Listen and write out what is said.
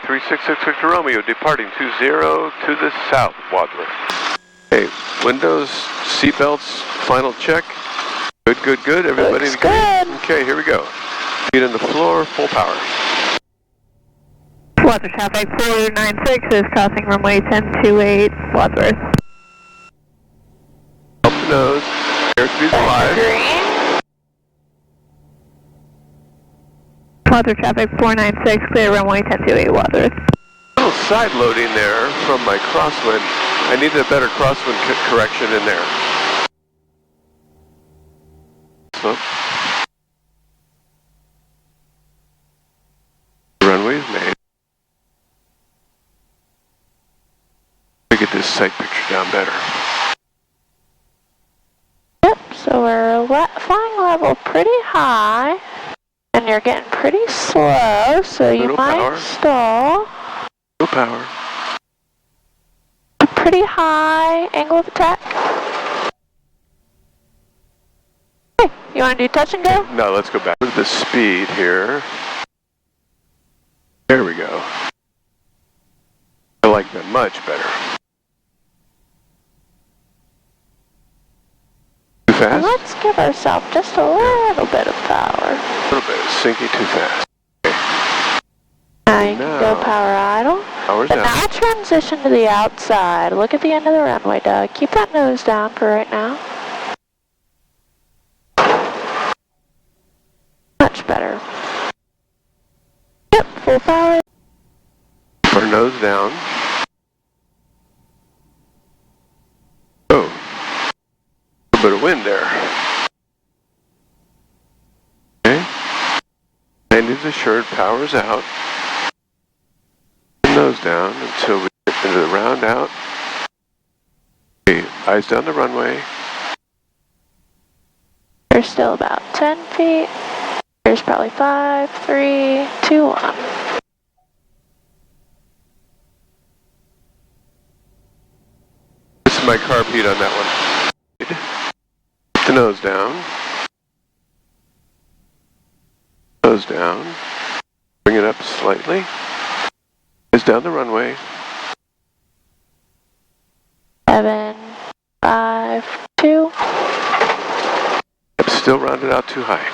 366 Victor Romeo, departing 20 to the south, Wadsworth. Okay, windows, seatbelts, final check. Good, good, good. Everybody Looks good. Okay, here we go. Feet on the floor, full power. Wadsworth traffic 496 is crossing runway 1028, Wadsworth. Up the nose. Airspeed 5. Green. Wadsworth traffic 496, clear runway 1028, Wadsworth. A little side loading there from my crosswind. I needed a better crosswind correction in there. Slope. The runway is made. Get this sight picture down better. Yep, so we're flying level pretty high, and you're getting pretty slow, so you might stall. Little power. A pretty high angle of attack. Okay, you want to do touch and go? No, let's go back to the speed here. There we go. I like that much better. Fast? Let's give ourselves just a little bit of power. A little bit, sinking too fast. Okay. Now you can go power idle. Power's But down. now transition to the outside. Look at the end of the runway, Doug. Keep that nose down for right now. Much better. Yep, full power. Our nose down. Oh. A bit of wind there. Okay. Landing's assured, power's out. Nose down until we get into the round out. Okay, eyes down the runway. There's still about 10 feet. There's probably 5, 3, 2, 1. This is my carb heat on that one. The nose down. Nose down. Bring it up slightly. Is down the runway. 7, 5, 2. Still rounded out too high.